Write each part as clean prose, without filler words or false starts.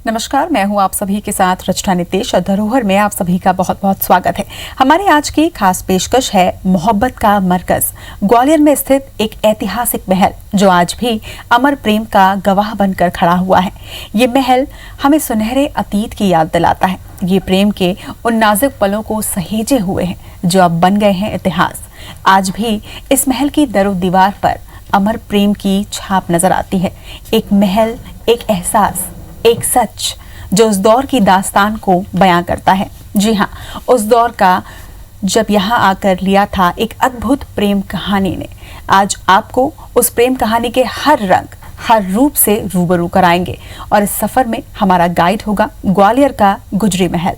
नमस्कार, मैं हूं आप सभी के साथ रचना नितेश और धरोहर में आप सभी का बहुत बहुत स्वागत है। हमारी आज की खास पेशकश है मोहब्बत का मरकज, ग्वालियर में स्थित एक ऐतिहासिक महल जो आज भी अमर प्रेम का गवाह बनकर खड़ा हुआ है। ये महल हमें सुनहरे अतीत की याद दिलाता है। ये प्रेम के उन नाजुक पलों को सहेजे हुए हैं जो अब बन गए हैं इतिहास। आज भी इस महल की दरो दीवार पर अमर प्रेम की छाप नजर आती है। एक महल, एक एहसास, एक सच जो उस दौर की दास्तान को बयां करता है। जी हाँ, उस दौर का जब यहाँ आकर लिया था एक अद्भुत प्रेम कहानी ने। आज आपको उस प्रेम कहानी के हर रंग, हर रूप से रूबरू कराएंगे और इस सफर में हमारा गाइड होगा ग्वालियर का गुजरी महल।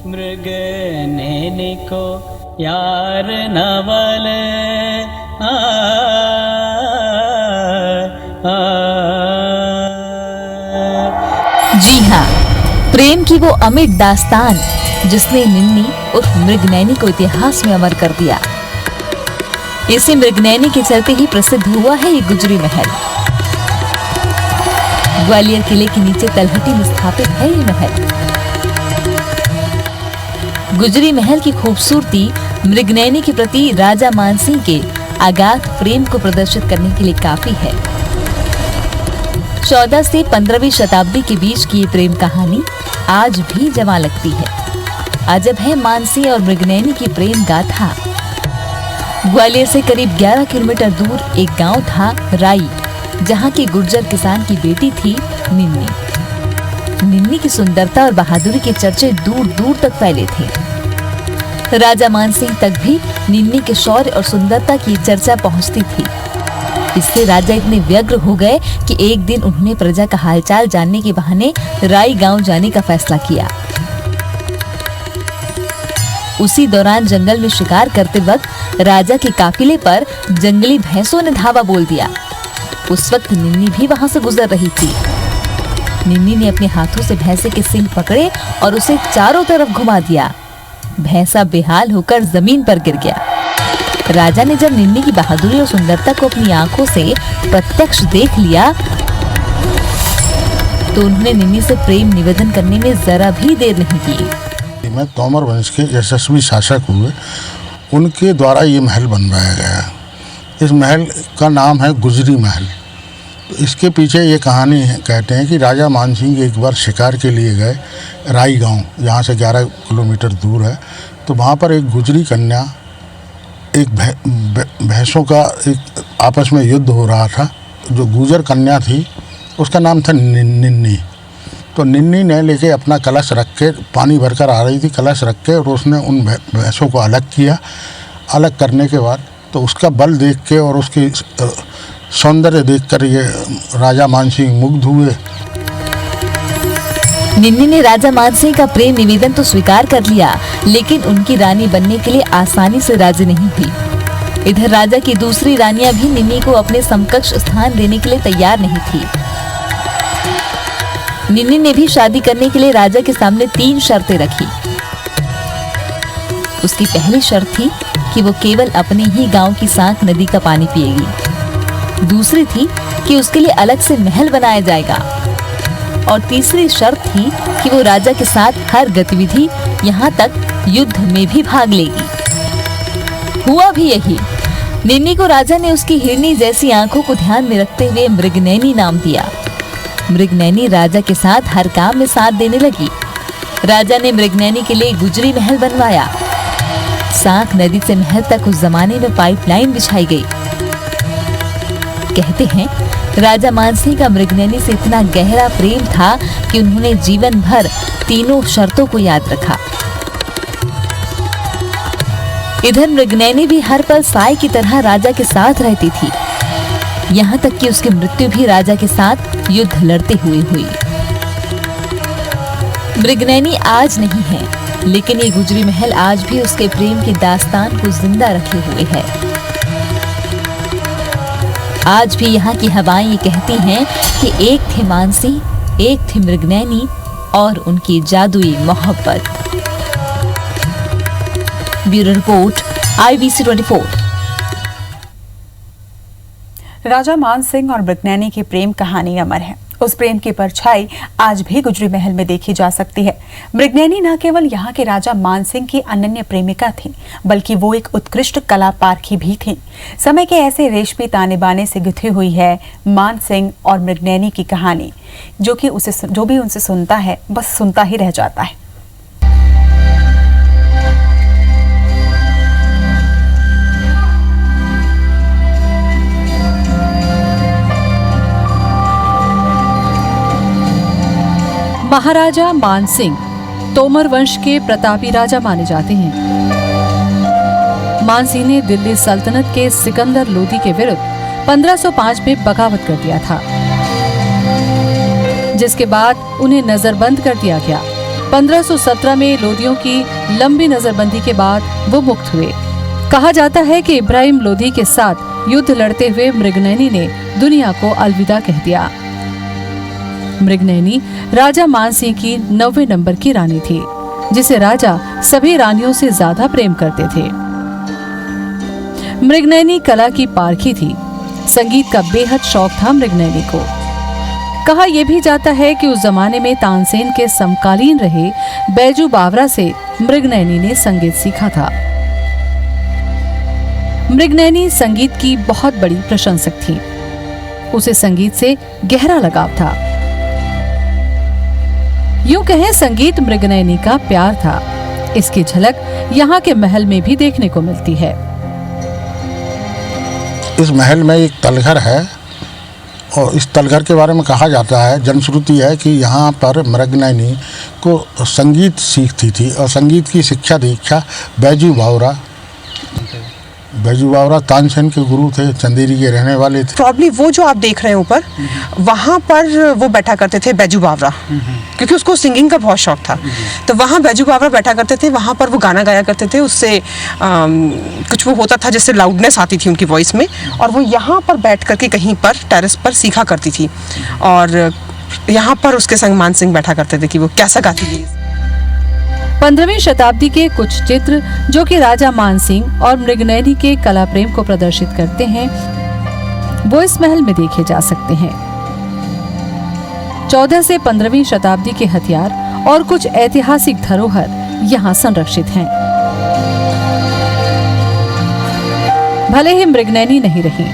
मृग नैनी को यार नवल जी हाँ, प्रेम की वो अमिट दास्तान जिसने निन्नी उर्फ मृगनैनी को इतिहास में अमर कर दिया। इसी मृगनैनी के चलते ही प्रसिद्ध हुआ है ये गुजरी महल। ग्वालियर किले के नीचे तलहटी में स्थापित है ये महल। गुजरी महल की खूबसूरती मृगनैनी के प्रति राजा मानसिंह के अगाध प्रेम को प्रदर्शित करने के लिए काफी है। 14 से 15वीं शताब्दी के बीच की ये प्रेम कहानी आज भी जवां लगती है। अजब है मानसिंह और मृगनैनी की प्रेम गाथा। ग्वालियर से करीब 11 किलोमीटर दूर एक गांव था राई, जहां के गुर्जर किसान की बेटी थी निन्नी। निन्नी की सुंदरता और बहादुरी के चर्चे दूर दूर तक फैले थे। राजा मानसिंह तक भी निन्नी के शौर्य और सुंदरता की चर्चा पहुंचती थी। इससे राजा इतने व्यग्र हो गए कि एक दिन उन्होंने प्रजा का हालचाल जानने के बहाने राई गांव जाने का फैसला किया। उसी दौरान जंगल में शिकार करते वक्त राजा के काफिले पर जंगली भैंसों ने धावा बोल दिया। उस वक्त निन्नी भी वहां से गुजर रही थी। निन्नी ने अपने हाथों से भैंसे के सींग पकड़े और उसे चारों तरफ घुमा दिया। भैंसा बेहाल होकर जमीन पर गिर गया। राजा ने जब निन्नी की बहादुरी और सुंदरता को अपनी आंखों से प्रत्यक्ष देख लिया तो उन्होंने निन्नी से प्रेम निवेदन करने में जरा भी देर नहीं की। मैं तोमर वंश के यशस्वी शासक हुए, उनके द्वारा ये महल बनवाया गया। इस महल का नाम है गुजरी महल। तो इसके पीछे ये कहानी है, कहते हैं कि राजा मानसिंह एक बार शिकार के लिए गए राई गांव, जहाँ से 11 किलोमीटर दूर है। तो वहाँ पर एक गुजरी कन्या, एक भैंसों का एक आपस में युद्ध हो रहा था। जो गुजर कन्या थी उसका नाम था निन्नी। तो निन्नी ने लेके अपना कलश रख के, पानी भरकर आ रही थी, कलश रख के, और उसने उन भैंसों को अलग किया। अलग करने के बाद तो उसका बल देख के और उसकी सौंदर्य देखकर ये राजा मानसिंह मुग्ध हुए। निन्नी ने राजा मानसिंह का प्रेम निवेदन तो स्वीकार कर लिया, लेकिन उनकी रानी बनने के लिए आसानी से राजी नहीं हुई। इधर राजा की दूसरी रानियां भी निन्नी को अपने समकक्ष स्थान देने के लिए तैयार नहीं थी। निन्नी ने भी शादी करने के लिए राजा के सामने 3 शर्तें रखी। उसकी पहली शर्त थी कि वो केवल अपने ही गांव की सांक नदी का पानी पिएगी। दूसरी थी कि उसके लिए अलग से महल बनाया जाएगा। और तीसरी शर्त थी कि वो राजा के साथ हर गतिविधि, यहाँ तक युद्ध में भी भाग लेगी। हुआ भी यही। निन्नी को राजा ने उसकी हिरनी जैसी आंखों को ध्यान में रखते हुए मृगनैनी नाम दिया। मृगनैनी राजा के साथ हर काम में साथ देने लगी। राजा ने मृगनैनी के लिए गुजरी महल बनवाया। सांक नदी से महल तक उस जमाने में पाइपलाइन बिछाई गई। कहते हैं राजा मानसिंह का मृगनैनी से इतना गहरा प्रेम था कि उन्होंने जीवन भर तीनों शर्तों को याद रखा। इधर मृगनैनी भी हर पल साई की तरह राजा के साथ रहती थी। यहाँ तक कि उसकी मृत्यु भी राजा के साथ युद्ध लड़ते हुए हुई। मृगनैनी आज नहीं है, लेकिन ये गुजरी महल आज भी उसके प्रेम की दास्तान को जिंदा रखे हुए है। आज भी यहाँ की हवाएं ये कहती हैं कि एक थे मानसिंह, एक थी मृगनैनी और उनकी जादुई मोहब्बत। Bureau report, IBC 24। राजा मान सिंह और मृगनयनी की प्रेम कहानी अमर है। उस प्रेम की परछाई आज भी गुजरी महल में देखी जा सकती है। मृगनयनी न केवल यहाँ के राजा मान सिंह की अनन्य प्रेमिका थी, बल्कि वो एक उत्कृष्ट कला पारखी भी थी। समय के ऐसे रेशमी ताने बाने से गुथी हुई है मान सिंह और मृगनयनी की कहानी, जो भी उनसे सुनता है बस सुनता ही रह जाता है। महाराजा मान सिंह तोमर वंश के प्रतापी राजा माने जाते हैं। मान सिंह ने दिल्ली सल्तनत के सिकंदर लोदी के विरुद्ध 1505 में बगावत कर दिया था, जिसके बाद उन्हें नजरबंद कर दिया गया। 1517 में लोदियों की लंबी नजरबंदी के बाद वो मुक्त हुए। कहा जाता है कि इब्राहिम लोदी के साथ युद्ध लड़ते हुए मृगनयनी ने दुनिया को अलविदा कह दिया। मृगनयनी राजा मान सिंह की 90 नंबर की रानी थी, जिसे राजा सभी रानियों से ज्यादा प्रेम करते थे। मृगनयनी कला की पारखी थी। संगीत का बेहद शौक था मृगनयनी को। कहा यह भी जाता है कि उस जमाने में तानसेन के समकालीन रहे बैजू बावरा से मृगनयनी ने संगीत सीखा था। मृगनयनी संगीत की बहुत बड़ी प्रशंसक थी। उसे संगीत से गहरा लगाव था। यूं कहें संगीत मृगनयनी का प्यार था। इसकी झलक यहाँ के महल में भी देखने को मिलती है। इस महल में एक तलघर है और इस तलघर के बारे में कहा जाता है, जनश्रुति है कि यहाँ पर मृगनयनी को संगीत सीखती थी और संगीत की शिक्षा दीक्षा बैजू बावरा तानसेन के गुरु थे, चंदेरी के रहने वाले थे। प्रॉब्ली वो जो आप देख रहे हैं ऊपर, वहाँ पर वो बैठा करते थे बैजू बावरा, क्योंकि उसको सिंगिंग का बहुत शौक था। तो वहाँ बैजू बावरा बैठा करते थे, वहाँ पर वो गाना गाया करते थे। उससे कुछ वो होता था जिससे लाउडनेस आती थी उनकी वॉइस में, और वो यहाँ पर बैठ करके कहीं पर टेरेस पर सीखा करती थी। और यहाँ पर उसके संग मान सिंह बैठा करते थे कि वो कैसा गाती थी। 15वीं शताब्दी के कुछ चित्र जो कि राजा मान सिंह और मृगनयनी के कला प्रेम को प्रदर्शित करते हैं, वो इस महल में देखे जा सकते हैं। 14 से 15वीं शताब्दी के हथियार और कुछ ऐतिहासिक धरोहर यहाँ संरक्षित हैं। भले ही मृगनयनी नहीं रही,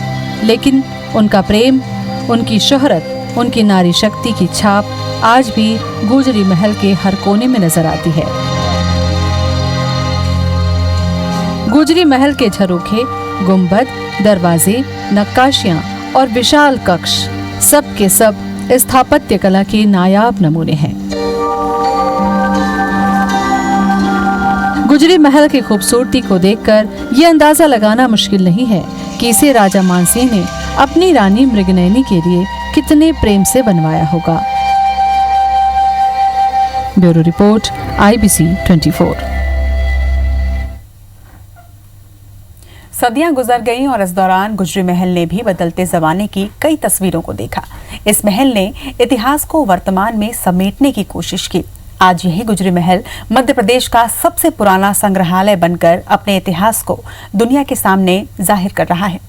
लेकिन उनका प्रेम, उनकी शोहरत, उनकी नारी शक्ति की छाप आज भी गुजरी महल के हर कोने में नजर आती है। गुजरी महल के झरोखे, गुंबद, दरवाजे, नक्काशियां और विशाल कक्ष सब के सब स्थापत्य कला के नायाब नमूने हैं। गुजरी महल की खूबसूरती को देखकर ये अंदाजा लगाना मुश्किल नहीं है कि इसे राजा मान सिंह ने अपनी रानी मृगनयनी के लिए कितने प्रेम से बनवाया होगा। Bureau report, IBC 24। सदियां गुजर गईं और इस दौरान गुजरी महल ने भी बदलते जमाने की कई तस्वीरों को देखा। इस महल ने इतिहास को वर्तमान में समेटने की कोशिश की। आज यही गुजरी महल मध्य प्रदेश का सबसे पुराना संग्रहालय बनकर अपने इतिहास को दुनिया के सामने जाहिर कर रहा है।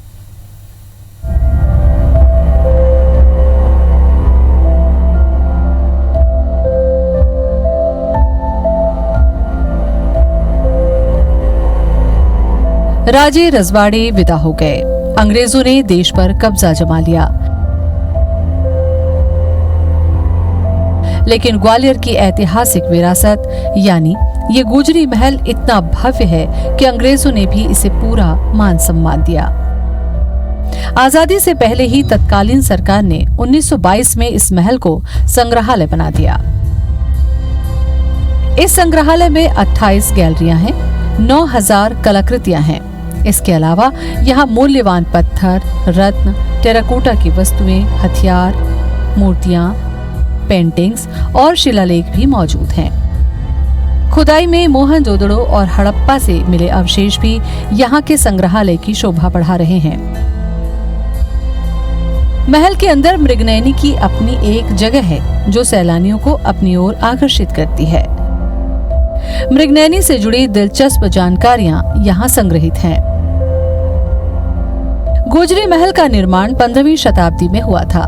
राजे रजवाड़े विदा हो गए। अंग्रेजों ने देश पर कब्जा जमा लिया, लेकिन ग्वालियर की ऐतिहासिक विरासत यानी ये गुजरी महल इतना भव्य है कि अंग्रेजों ने भी इसे पूरा मान सम्मान दिया। आजादी से पहले ही तत्कालीन सरकार ने 1922 में इस महल को संग्रहालय बना दिया। इस संग्रहालय में 28 गैलरियां हैं, 9000 कलाकृतियां हैं। इसके अलावा यहाँ मूल्यवान पत्थर, रत्न, टेराकोटा की वस्तुएं, हथियार, मूर्तियां, पेंटिंग्स और शिलालेख भी मौजूद हैं। खुदाई में मोहनजोदड़ो और हड़प्पा से मिले अवशेष भी यहाँ के संग्रहालय की शोभा बढ़ा रहे हैं। महल के अंदर मृगनयनी की अपनी एक जगह है जो सैलानियों को अपनी ओर आकर्षित करती है। मृगनयनी से जुड़ी दिलचस्प जानकारियां यहाँ संग्रहित हैं। गोजरी महल का निर्माण 15वीं शताब्दी में हुआ था।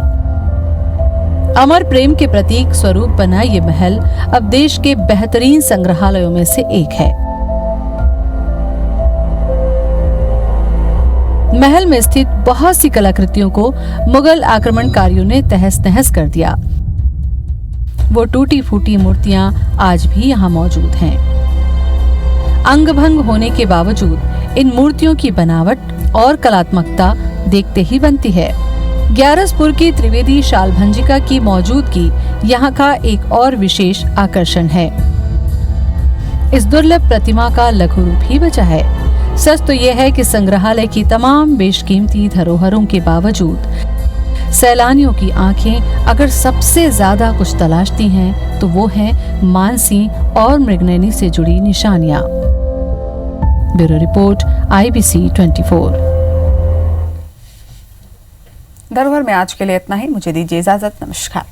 अमर प्रेम के प्रतीक स्वरूप बना ये महल अब देश के बेहतरीन संग्रहालयों में से एक है। महल में स्थित बहुत सी कलाकृतियों को मुगल आक्रमणकारियों ने तहस नहस कर दिया। वो टूटी फूटी मूर्तियां आज भी यहाँ मौजूद हैं। अंग भंग होने के बावजूद इन मूर्तियों की बनावट और कलात्मकता देखते ही बनती है। ग्यारसपुर की त्रिवेदी शालभंजिका की मौजूदगी यहाँ का एक और विशेष आकर्षण है। इस दुर्लभ प्रतिमा का लघु रूप ही बचा है। सच तो यह है कि संग्रहालय की तमाम बेशकीमती धरोहरों के बावजूद सैलानियों की आंखें अगर सबसे ज्यादा कुछ तलाशती हैं तो वो हैं मानसी और मृगनयनी से जुड़ी निशानियां। Bureau report IBC 24। धरोहर में आज के लिए इतना ही। मुझे दीजिए इजाजत। नमस्कार।